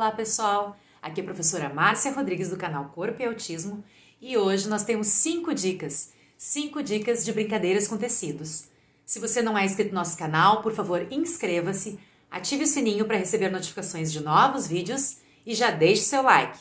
Olá pessoal, aqui é a professora Márcia Rodrigues do canal Corpo e Autismo e hoje nós temos 5 dicas de brincadeiras com tecidos. Se você não é inscrito no nosso canal, por favor inscreva-se, ative o sininho para receber notificações de novos vídeos e já deixe seu like.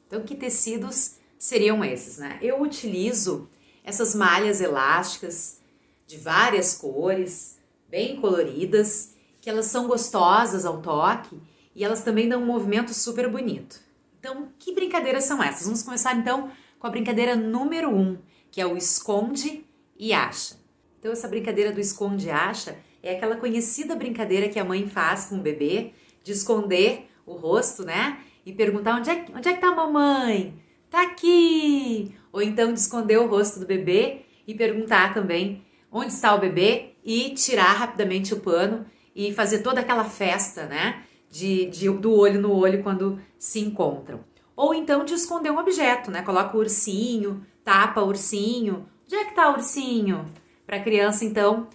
Então que tecidos seriam esses, né? Eu utilizo essas malhas elásticas de várias cores, bem coloridas, que elas são gostosas ao toque e elas também dão um movimento super bonito. Então, que brincadeiras são essas? Vamos começar então com a brincadeira número 1, que é o esconde e acha. Então, essa brincadeira do esconde e acha é aquela conhecida brincadeira que a mãe faz com o bebê, de esconder o rosto, né? E perguntar, onde é que tá a mamãe? Tá aqui! Ou então de esconder o rosto do bebê e perguntar também onde está o bebê e tirar rapidamente o pano e fazer toda aquela festa, né? Do olho no olho quando se encontram. Ou então de esconder um objeto, né? Coloca o ursinho, tapa o ursinho. Onde é que tá o ursinho? Para a criança, então,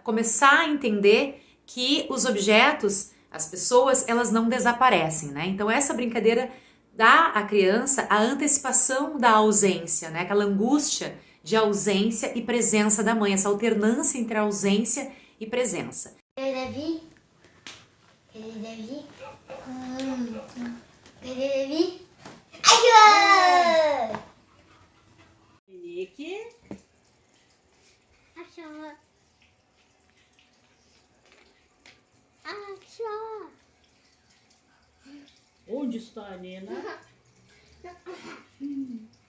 começar a entender que os objetos, as pessoas, elas não desaparecem, né? Então essa brincadeira dá à criança a antecipação da ausência, né? Aquela angústia de ausência e presença da mãe, essa alternância entre a ausência e presença. Davi? Nick. Achou. Achou. Onde está a Nena?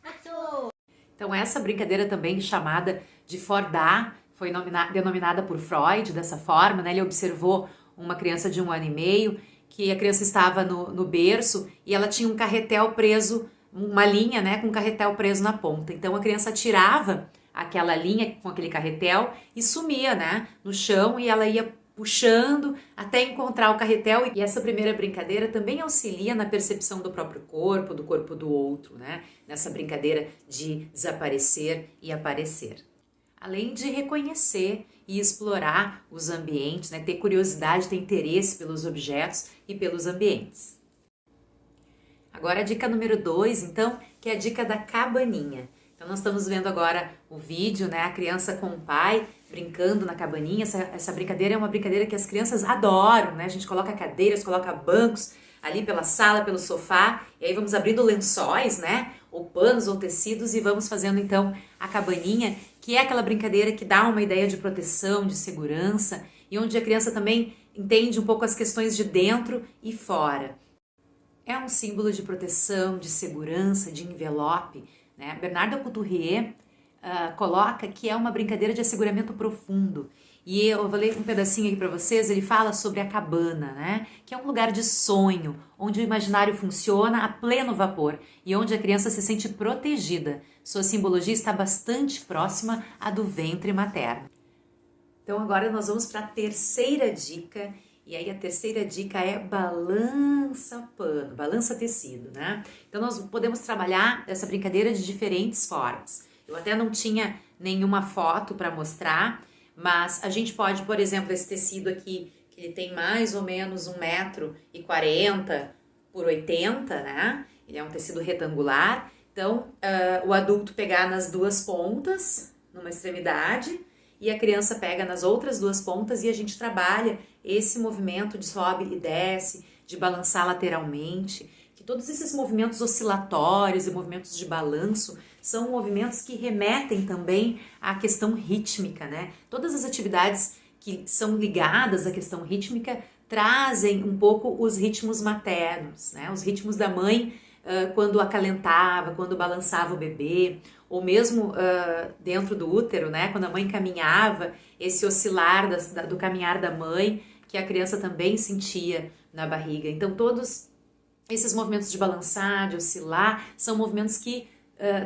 Achou. Então essa brincadeira também chamada de Fordar foi denominada por Freud dessa forma, né? Ele observou uma criança de 1 ano e meio, que a criança estava no berço e ela tinha um carretel preso, uma linha, né, com um carretel preso na ponta. Então a criança tirava aquela linha com aquele carretel e sumia, né, no chão e ela ia puxando até encontrar o carretel. E essa primeira brincadeira também auxilia na percepção do próprio corpo, do corpo do outro, né, nessa brincadeira de desaparecer e aparecer. Além de reconhecer e explorar os ambientes, né? Ter curiosidade, ter interesse pelos objetos e pelos ambientes. Agora a dica número 2, então, que é a dica da cabaninha. Então nós estamos vendo agora o vídeo, né? A criança com o pai brincando na cabaninha. Essa brincadeira é uma brincadeira que as crianças adoram, né? A gente coloca cadeiras, coloca bancos ali pela sala, pelo sofá, e aí vamos abrindo lençóis, né? Ou panos ou tecidos e vamos fazendo então a cabaninha, que é aquela brincadeira que dá uma ideia de proteção, de segurança e onde a criança também entende um pouco as questões de dentro e fora. É um símbolo de proteção, de segurança, de envelope, né? Bernardo Couturier coloca que é uma brincadeira de asseguramento profundo. E eu vou ler um pedacinho aqui para vocês, ele fala sobre a cabana, né? Que é um lugar de sonho, onde o imaginário funciona a pleno vapor e onde a criança se sente protegida. Sua simbologia está bastante próxima à do ventre materno. Então agora nós vamos para a terceira dica, e aí a terceira dica é balança pano, balança tecido, né? Então nós podemos trabalhar essa brincadeira de diferentes formas. Eu até não tinha nenhuma foto para mostrar, mas a gente pode, por exemplo, esse tecido aqui, que ele tem mais ou menos 1,40 m por 80, né? Ele é um tecido retangular. Então, o adulto pegar nas duas pontas, numa extremidade, e a criança pega nas outras duas pontas e a gente trabalha esse movimento de sobe e desce, de balançar lateralmente, que todos esses movimentos oscilatórios e movimentos de balanço são movimentos que remetem também à questão rítmica, né? Todas as atividades que são ligadas à questão rítmica trazem um pouco os ritmos maternos, né? Os ritmos da mãe quando acalentava, quando balançava o bebê, ou mesmo dentro do útero, né? Quando a mãe caminhava, esse oscilar do caminhar da mãe, que a criança também sentia na barriga. Então todos esses movimentos de balançar, de oscilar, são movimentos que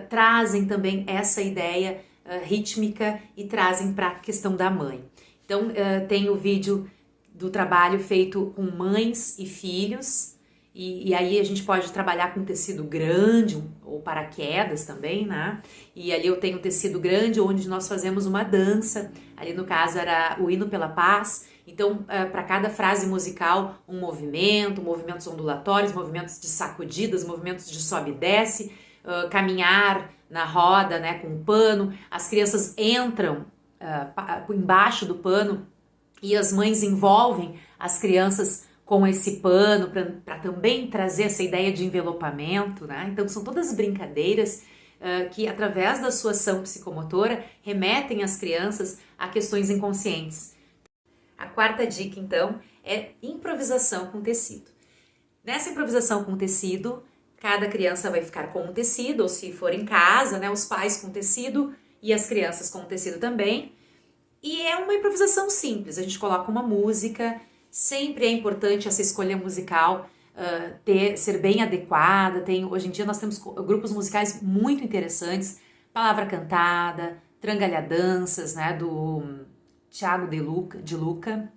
trazem também essa ideia rítmica e trazem para a questão da mãe. Então tem o vídeo do trabalho feito com mães e filhos, E aí a gente pode trabalhar com tecido grande ou paraquedas também, né? E ali eu tenho tecido grande onde nós fazemos uma dança. Ali no caso era o hino pela paz. Então, para cada frase musical, um movimento, movimentos ondulatórios, movimentos de sacudidas, movimentos de sobe e desce, caminhar na roda, né, com um pano. As crianças entram embaixo do pano e as mães envolvem as crianças com esse pano para também trazer essa ideia de envelopamento, né? Então são todas brincadeiras que através da sua ação psicomotora remetem as crianças a questões inconscientes. A quarta dica então é improvisação com tecido. Nessa improvisação com tecido, cada criança vai ficar com um tecido, ou se for em casa, né, os pais com tecido e as crianças com tecido também. E é uma improvisação simples, a gente coloca uma música. Sempre é importante essa escolha musical ser bem adequada. Hoje em dia nós temos grupos musicais muito interessantes, Palavra Cantada, Trangalhadanças, né, do Tiago de Luca,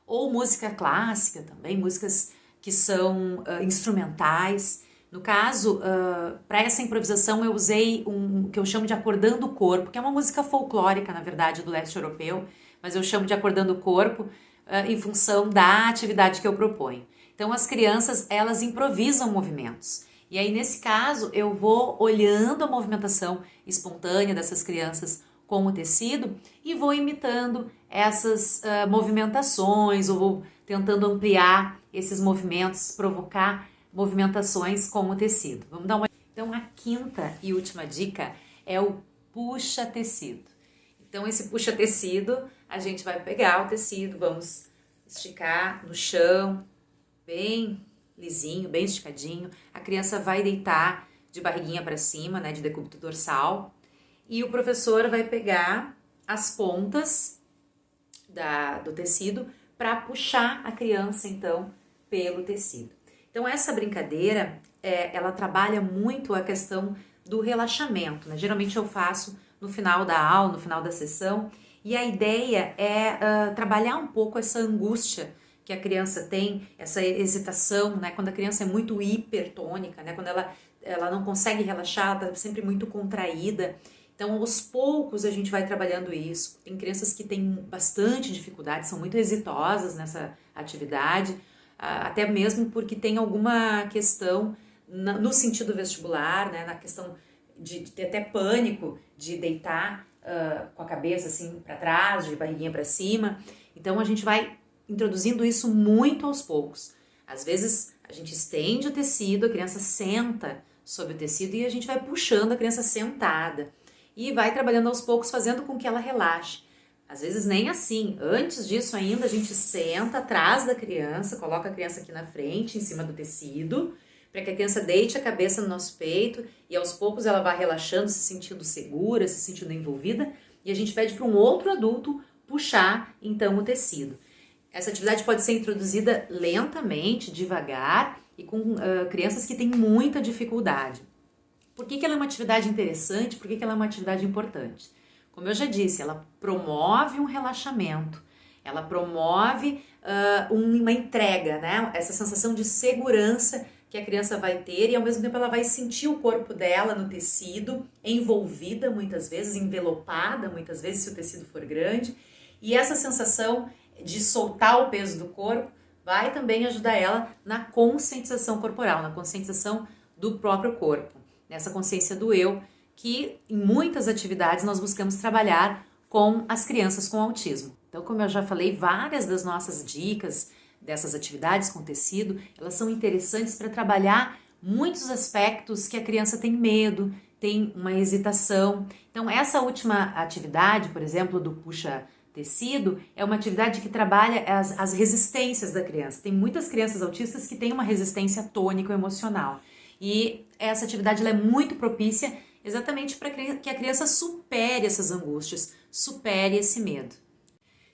ou música clássica também, músicas que são instrumentais. No caso, para essa improvisação eu usei um que eu chamo de Acordando o Corpo, que é uma música folclórica, na verdade, do leste europeu, mas eu chamo de Acordando o Corpo, em função da atividade que eu proponho. Então as crianças, elas improvisam movimentos. E aí nesse caso eu vou olhando a movimentação espontânea dessas crianças com o tecido e vou imitando essas movimentações, ou vou tentando ampliar esses movimentos, provocar movimentações com o tecido. Vamos dar uma... Então a quinta e última dica é o puxa-tecido. Então esse puxa-tecido, a gente vai pegar o tecido, vamos esticar no chão, bem lisinho, bem esticadinho. A criança vai deitar de barriguinha para cima, né, de decúbito dorsal. E o professor vai pegar as pontas do tecido para puxar a criança, então, pelo tecido. Então essa brincadeira, ela trabalha muito a questão do relaxamento, né? Geralmente eu faço no final da aula, no final da sessão, e a ideia é trabalhar um pouco essa angústia que a criança tem, essa hesitação, né? Quando a criança é muito hipertônica, né? Quando ela não consegue relaxar, ela está sempre muito contraída. Então, aos poucos, a gente vai trabalhando isso. Tem crianças que têm bastante dificuldade, são muito exitosas nessa atividade, até mesmo porque tem alguma questão no sentido vestibular, né? Na questão de ter até pânico de deitar com a cabeça assim para trás, de barriguinha para cima. Então a gente vai introduzindo isso muito aos poucos. Às vezes a gente estende o tecido, a criança senta sobre o tecido e a gente vai puxando a criança sentada e vai trabalhando aos poucos, fazendo com que ela relaxe. Às vezes nem assim, antes disso ainda a gente senta atrás da criança, coloca a criança aqui na frente, em cima do tecido, para que a criança deite a cabeça no nosso peito e aos poucos ela vai relaxando, se sentindo segura, se sentindo envolvida, e a gente pede para um outro adulto puxar então o tecido. Essa atividade pode ser introduzida lentamente, devagar e com crianças que têm muita dificuldade. Por que ela é uma atividade interessante? Por que ela é uma atividade importante? Como eu já disse, ela promove um relaxamento, ela promove uma entrega, né? Essa sensação de segurança que a criança vai ter e ao mesmo tempo ela vai sentir o corpo dela no tecido, envolvida muitas vezes, envelopada muitas vezes se o tecido for grande, e essa sensação de soltar o peso do corpo vai também ajudar ela na conscientização corporal, na conscientização do próprio corpo, nessa consciência do eu, que em muitas atividades nós buscamos trabalhar com as crianças com autismo. Então, como eu já falei, várias das nossas dicas dessas atividades com tecido, elas são interessantes para trabalhar muitos aspectos que a criança tem medo, tem uma hesitação. Então, essa última atividade, por exemplo, do puxa-tecido, é uma atividade que trabalha as resistências da criança. Tem muitas crianças autistas que têm uma resistência tônico-emocional. E essa atividade ela é muito propícia exatamente para que a criança supere essas angústias, supere esse medo.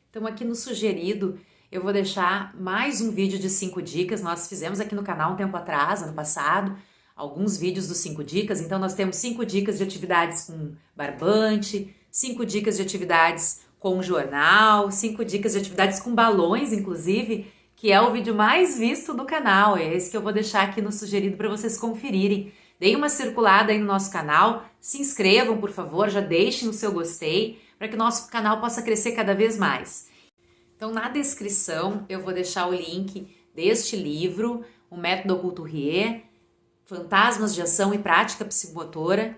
Então, aqui no sugerido, eu vou deixar mais um vídeo de 5 dicas. Nós fizemos aqui no canal um tempo atrás, ano passado, alguns vídeos dos 5 dicas. Então, nós temos 5 dicas de atividades com barbante, 5 dicas de atividades com jornal, 5 dicas de atividades com balões, inclusive, que é o vídeo mais visto do canal. É esse que eu vou deixar aqui no sugerido para vocês conferirem. Deem uma circulada aí no nosso canal, se inscrevam, por favor, já deixem o seu gostei, para que o nosso canal possa crescer cada vez mais. Então, na descrição, eu vou deixar o link deste livro, O Método Alcouturier, Fantasmas de Ação e Prática Psicomotora,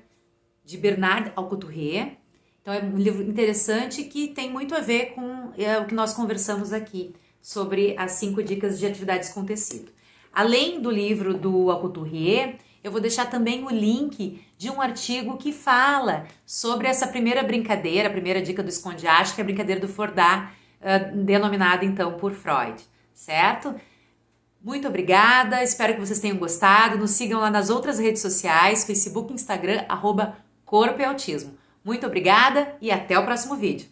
de Bernard Alcouturier. Então, é um livro interessante que tem muito a ver com o que nós conversamos aqui, sobre as 5 dicas de atividades com tecido. Além do livro do Alcouturier, eu vou deixar também o link de um artigo que fala sobre essa primeira brincadeira, a primeira dica do esconde-ache, que é a brincadeira do Fordá, denominada então por Freud, certo? Muito obrigada, espero que vocês tenham gostado. Nos sigam lá nas outras redes sociais, Facebook, Instagram, @Corpo e Autismo. Muito obrigada e até o próximo vídeo.